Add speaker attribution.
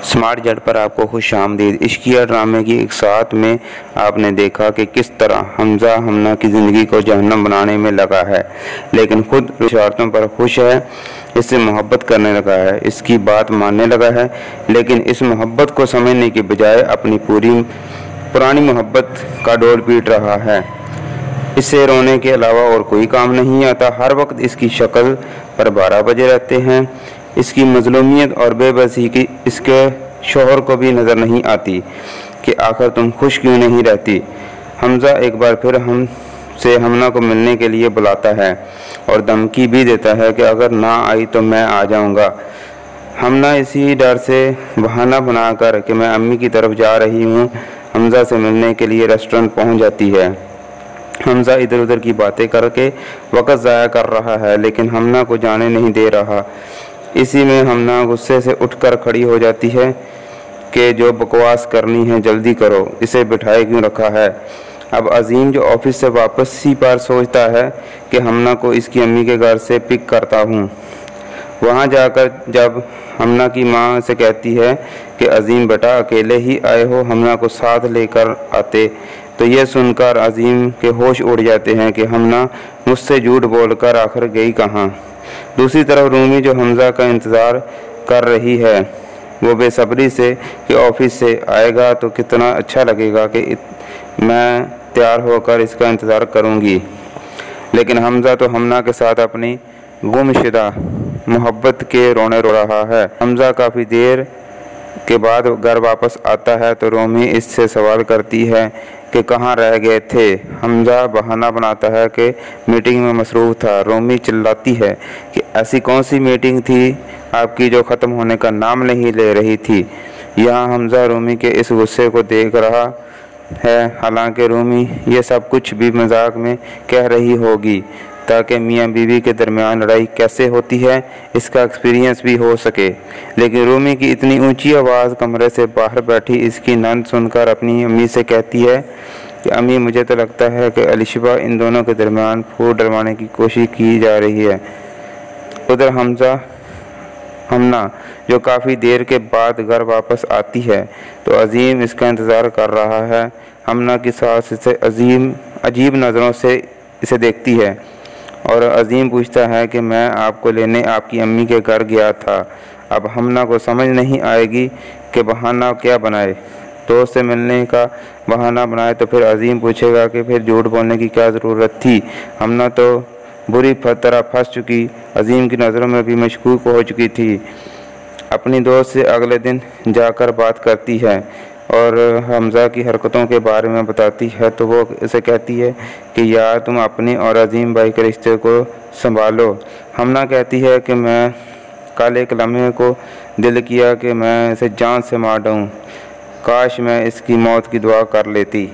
Speaker 1: Smart Z पर आपको खुशामदीद। इश्किया ड्रामे की एक साथ में आपने देखा कि किस तरह हमजा हमना की ज़िंदगी को जहन्नम बनाने में लगा है, लेकिन खुद शर्तों पर खुश है, इससे मोहब्बत करने लगा है, इसकी बात मानने लगा है, लेकिन इस मोहब्बत को समझने के बजाय अपनी पुरानी मोहब्बत का डोल पीट रहा है। इससे रोने के अलावा और कोई काम नहीं आता। हर वक्त इसकी शक्ल पर 12 बजे रहते हैं। इसकी मजलूमियत और बेबसी की इसके शोहर को भी नज़र नहीं आती कि आखिर तुम खुश क्यों नहीं रहती। हमजा एक बार फिर हमसे हमना को मिलने के लिए बुलाता है और धमकी भी देता है कि अगर ना आई तो मैं आ जाऊंगा। हमना इसी डर से बहाना बनाकर कि मैं अम्मी की तरफ जा रही हूँ, हमजा से मिलने के लिए रेस्टोरेंट पहुँच जाती है। हमजा इधर उधर की बातें करके वक़्त ज़ाया कर रहा है, लेकिन हमना को जाने नहीं दे रहा। इसी में हमना गुस्से से उठकर खड़ी हो जाती है कि जो बकवास करनी है जल्दी करो, इसे बिठाए क्यों रखा है। अब अजीम जो ऑफिस से वापसी पर सोचता है कि हमना को इसकी अम्मी के घर से पिक करता हूँ। वहाँ जाकर जब हमना की माँ से कहती है कि अजीम बेटा अकेले ही आए हो, हमना को साथ लेकर आते, तो यह सुनकर अजीम के होश उड़ जाते हैं कि हमना मुझसे झूठ बोलकर आखिर गई कहाँ। दूसरी तरफ रूमी जो हमजा का इंतज़ार कर रही है, वो बेसब्री से कि ऑफिस से आएगा तो कितना अच्छा लगेगा कि मैं तैयार होकर इसका इंतज़ार करूँगी। लेकिन हमजा तो हमना के साथ अपनी गुमशुदा मोहब्बत के रोने रो रहा है। हमजा काफ़ी देर के बाद घर वापस आता है तो रोमी इससे सवाल करती है कि कहाँ रह गए थे। हमजा बहाना बनाता है कि मीटिंग में मसरूफ़ था। रोमी चिल्लाती है कि ऐसी कौन सी मीटिंग थी आपकी जो ख़त्म होने का नाम नहीं ले रही थी। यहाँ हमजा रोमी के इस गुस्से को देख रहा है, हालांकि रोमी ये सब कुछ भी मजाक में कह रही होगी ताकि मियाँ बीवी के दरमियान लड़ाई कैसे होती है इसका एक्सपीरियंस भी हो सके। लेकिन रोमी की इतनी ऊंची आवाज़ कमरे से बाहर बैठी इसकी नंद सुनकर अपनी अम्मी से कहती है कि अम्मी मुझे तो लगता है कि अलिशबा इन दोनों के दरमियान फूट डलवाने की कोशिश की जा रही है। उधर हमना जो काफ़ी देर के बाद घर वापस आती है तो अजीम इसका इंतज़ार कर रहा है। हमना की सास इसे अजीब नज़रों से इसे देखती है और अजीम पूछता है कि मैं आपको लेने आपकी अम्मी के घर गया था। अब हमना को समझ नहीं आएगी कि बहाना क्या बनाए। दोस्त से मिलने का बहाना बनाए तो फिर अजीम पूछेगा कि फिर झूठ बोलने की क्या ज़रूरत थी। हमना तो बुरी तरह फंस चुकी, अजीम की नज़रों में भी मशकूक हो चुकी थी। अपनी दोस्त से अगले दिन जाकर बात करती है और हमजा की हरकतों के बारे में बताती है तो वो इसे कहती है कि यार तुम अपनी और अजीम भाई के रिश्ते को संभालो। हमना कहती है कि मैं कल एक लम्हे को दिल किया कि मैं इसे जान से मार दूँ, काश मैं इसकी मौत की दुआ कर लेती।